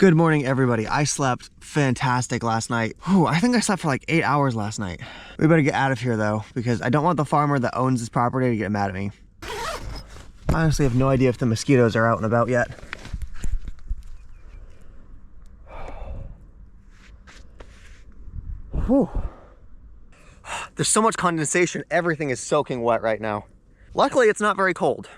Good morning, everybody. I slept fantastic last night. Whew, I think I slept for like 8 hours last night. We better get out of here though, because I don't want the farmer that owns this property to get mad at me. I honestly have no idea if the mosquitoes are out and about yet. Whew. There's so much condensation, everything is soaking wet right now. Luckily, it's not very cold.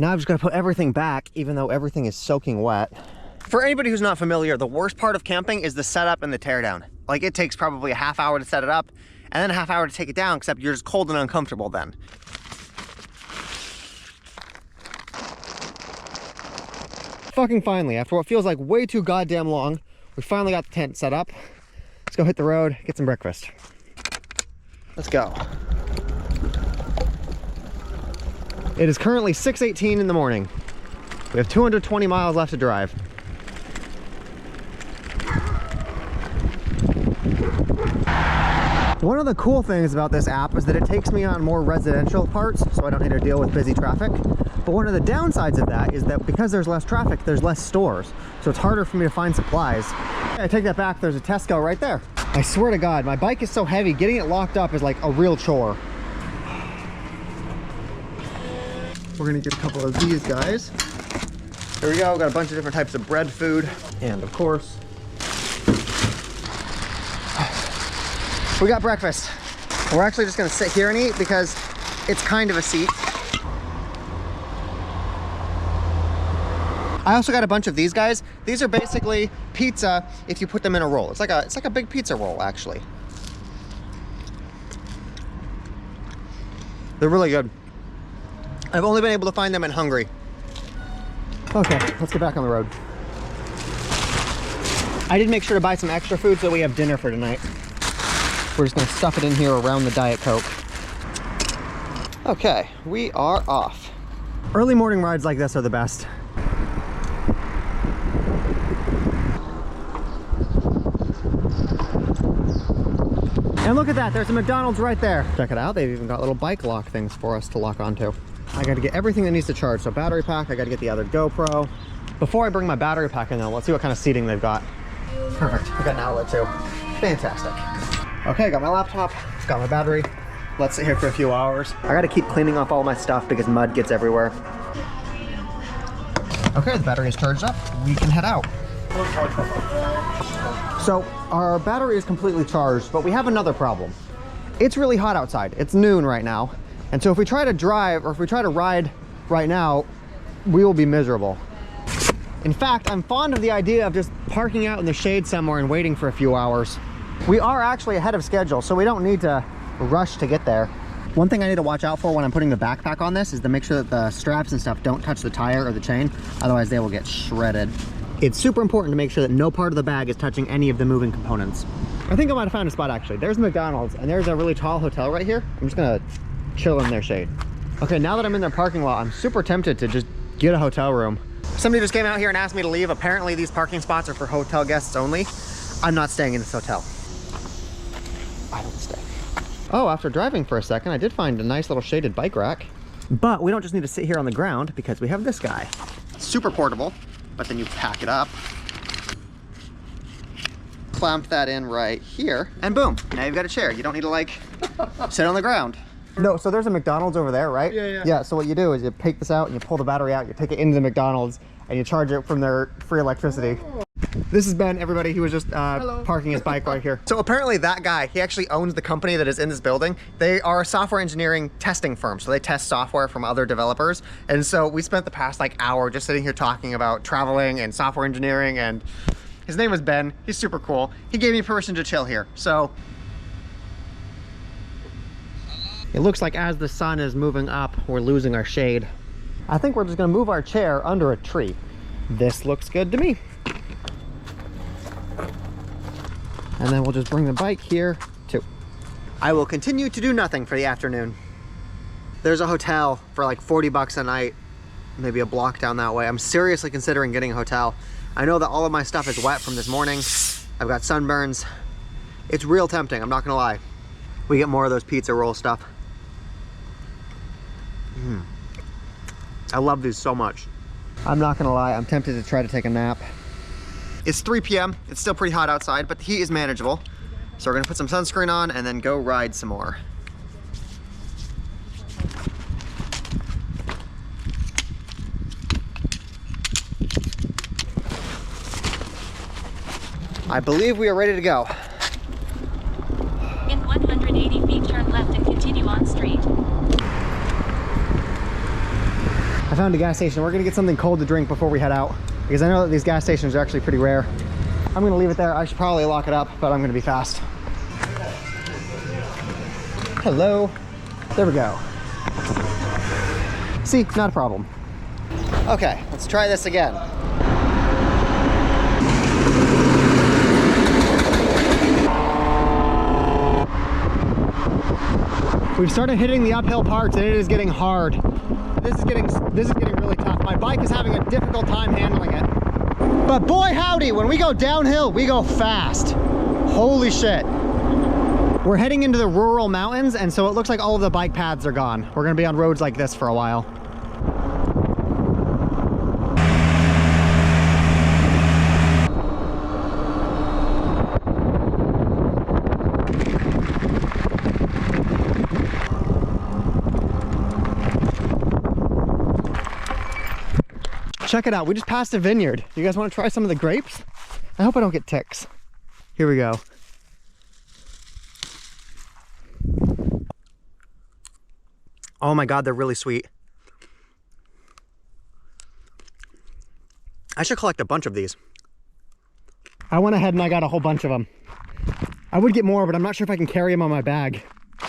Now I've just got to put everything back, even though everything is soaking wet. For anybody who's not familiar, the worst part of camping is the setup and the teardown. Like, it takes probably a half hour to set it up, and then a half hour to take it down, except you're just cold and uncomfortable then. Fucking finally, after what feels like way too goddamn long, we finally got the tent set up. Let's go hit the road, get some breakfast. Let's go. It is currently 6:18 in the morning. We have 220 miles left to drive. One of the cool things about this app is that it takes me on more residential parts, so I don't need to deal with busy traffic. But one of the downsides of that is that because there's less traffic, there's less stores. So it's harder for me to find supplies. I take that back, there's a Tesco right there. I swear to God, my bike is so heavy, getting it locked up is like a real chore. We're gonna get a couple of these guys. Here we go, got a bunch of different types of bread food. And of course, we got breakfast. We're actually just gonna sit here and eat because it's kind of a seat. I also got a bunch of these guys. These are basically pizza if you put them in a roll. It's like a big pizza roll, actually. They're really good. I've only been able to find them in Hungary. Okay, let's get back on the road. I did make sure to buy some extra food so we have dinner for tonight. We're just gonna stuff it in here around the Diet Coke. Okay, we are off. Early morning rides like this are the best. And look at that, there's a McDonald's right there. Check it out, they've even got little bike lock things for us to lock onto. I gotta get everything that needs to charge. So battery pack, I gotta get the other GoPro. Before I bring my battery pack in though, let's see what kind of seating they've got. Perfect, I got an outlet too. Fantastic. Okay, got my laptop, got my battery. Let's sit here for a few hours. I gotta keep cleaning off all my stuff because mud gets everywhere. Okay, the battery is charged up. We can head out. So our battery is completely charged, but we have another problem. It's really hot outside. It's noon right now. And so if we try to drive or if we try to ride right now, we will be miserable. In fact, I'm fond of the idea of just parking out in the shade somewhere and waiting for a few hours. We are actually ahead of schedule, so we don't need to rush to get there. One thing I need to watch out for when I'm putting the backpack on this is to make sure that the straps and stuff don't touch the tire or the chain, otherwise they will get shredded. It's super important to make sure that no part of the bag is touching any of the moving components. I think I might have found a spot actually. There's McDonald's and there's a really tall hotel right here. I'm just gonna chill in their shade. Okay, now that I'm in their parking lot, I'm super tempted to just get a hotel room. Somebody just came out here and asked me to leave. Apparently these parking spots are for hotel guests only. I'm not staying in this hotel. I don't stay. Oh, after driving for a second, I did find a nice little shaded bike rack. But we don't just need to sit here on the ground because we have this guy. Super portable, but then you pack it up, clamp that in right here, and boom, now you've got a chair. You don't need to like sit on the ground. No, so there's a McDonald's over there, right? Yeah. Yeah, so what you do is you take this out and you pull the battery out, you take it into the McDonald's and you charge it from their free electricity. This is Ben, everybody. He was just parking his bike right here. So apparently that guy, he actually owns the company that is in this building. They are a software engineering testing firm, so they test software from other developers. And so we spent the past like hour just sitting here talking about traveling and software engineering, and his name was Ben. He's super cool. He gave me permission to chill here, so. It looks like as the sun is moving up, we're losing our shade. I think we're just gonna move our chair under a tree. This looks good to me. And then we'll just bring the bike here too. I will continue to do nothing for the afternoon. There's a hotel for like 40 bucks a night, maybe a block down that way. I'm seriously considering getting a hotel. I know that all of my stuff is wet from this morning. I've got sunburns. It's real tempting, I'm not gonna lie. We get more of those pizza roll stuff. I love these so much. I'm not gonna lie, I'm tempted to try to take a nap. It's 3 p.m. It's still pretty hot outside, but the heat is manageable. So we're gonna put some sunscreen on and then go ride some more. I believe we are ready to go. In 180 feet, turn left and continue on street. I found a gas station. We're gonna get something cold to drink before we head out, because I know that these gas stations are actually pretty rare. I'm gonna leave it there. I should probably lock it up, but I'm gonna be fast. Hello. There we go. See, not a problem. Okay, let's try this again. We've started hitting the uphill parts and it is getting hard. This is getting really tough. My bike is having a difficult time handling it. But boy howdy, when we go downhill, we go fast. Holy shit. We're heading into the rural mountains, and so it looks like all of the bike paths are gone. We're gonna be on roads like this for a while. Check it out, we just passed a vineyard. You guys wanna try some of the grapes? I hope I don't get ticks. Here we go. Oh my God, they're really sweet. I should collect a bunch of these. I went ahead and I got a whole bunch of them. I would get more, but I'm not sure if I can carry them on my bag.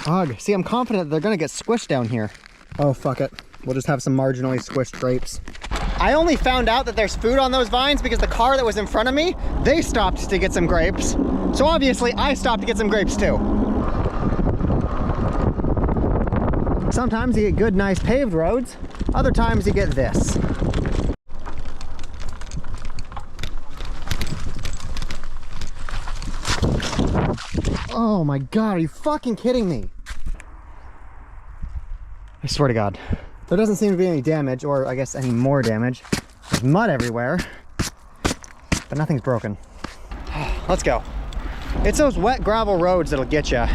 Ugh, see, I'm confident they're gonna get squished down here. Oh, fuck it. We'll just have some marginally squished grapes. I only found out that there's food on those vines because the car that was in front of me, they stopped to get some grapes. So obviously I stopped to get some grapes too. Sometimes you get good, nice paved roads. Other times you get this. Oh my God, are you fucking kidding me? I swear to God. There doesn't seem to be any damage, or I guess any more damage. There's mud everywhere, but nothing's broken. Let's go. It's those wet gravel roads that'll get you.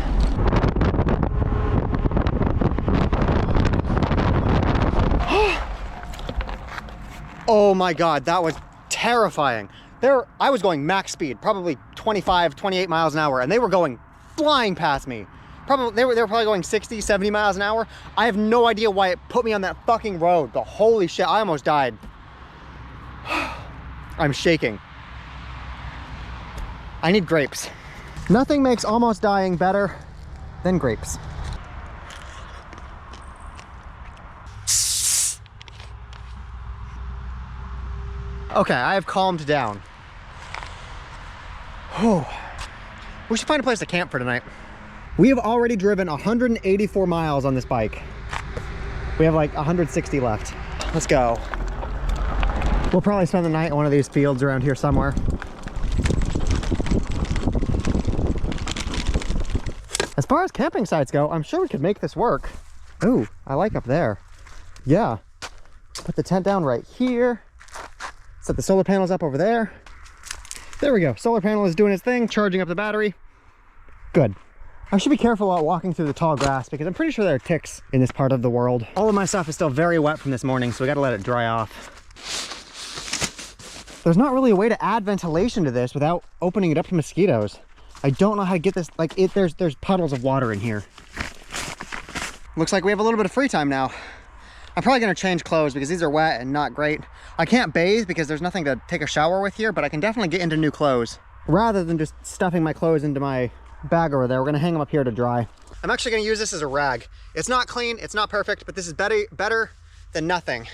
Oh my God, that was terrifying. I was going max speed, probably 25, 28 miles an hour, and they were going flying past me. They were probably going 60, 70 miles an hour. I have no idea why it put me on that fucking road, but holy shit, I almost died. I'm shaking. I need grapes. Nothing makes almost dying better than grapes. Okay, I have calmed down. Oh, we should find a place to camp for tonight. We have already driven 184 miles on this bike. We have like 160 left. Let's go. We'll probably spend the night in one of these fields around here somewhere. As far as camping sites go, I'm sure we could make this work. Ooh, I like up there. Yeah. Put the tent down right here. Set the solar panels up over there. There we go. Solar panel is doing its thing, charging up the battery. Good. I should be careful while walking through the tall grass because I'm pretty sure there are ticks in this part of the world. All of my stuff is still very wet from this morning, so we gotta let it dry off. There's not really a way to add ventilation to this without opening it up to mosquitoes. I don't know how to get this, there's puddles of water in here. Looks like we have a little bit of free time now. I'm probably gonna change clothes because these are wet and not great. I can't bathe because there's nothing to take a shower with here, but I can definitely get into new clothes. Rather than just stuffing my clothes into my bag over there, we're gonna hang them up here to dry. I'm actually gonna use this as a rag. It's not clean, it's not perfect, but this is better than nothing.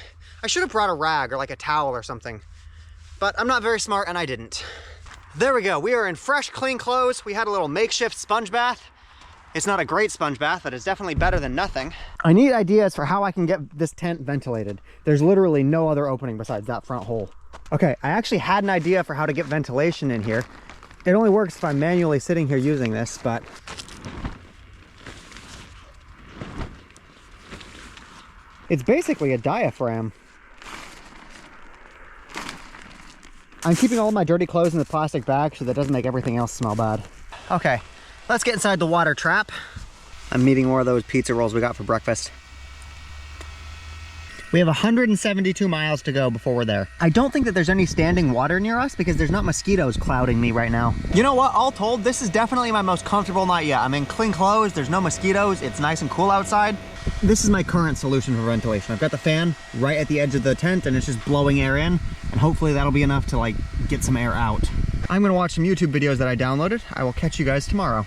I should have brought a rag or like a towel or something, but I'm not very smart and I didn't. There we go, we are in fresh, clean clothes. We had a little makeshift sponge bath. It's not a great sponge bath, but it's definitely better than nothing. I need ideas for how I can get this tent ventilated. There's literally no other opening besides that front hole. Okay, I actually had an idea for how to get ventilation in here. It only works if I'm manually sitting here using this, but it's basically a diaphragm. I'm keeping all my dirty clothes in the plastic bag so that doesn't make everything else smell bad. Okay, let's get inside the water trap. I'm eating more of those pizza rolls we got for breakfast. We have 172 miles to go before we're there. I don't think that there's any standing water near us because there's not mosquitoes clouding me right now. You know what, all told, this is definitely my most comfortable night yet. I'm in clean clothes, there's no mosquitoes, it's nice and cool outside. This is my current solution for ventilation. I've got the fan right at the edge of the tent and it's just blowing air in, and hopefully that'll be enough to like get some air out. I'm gonna watch some YouTube videos that I downloaded. I will catch you guys tomorrow.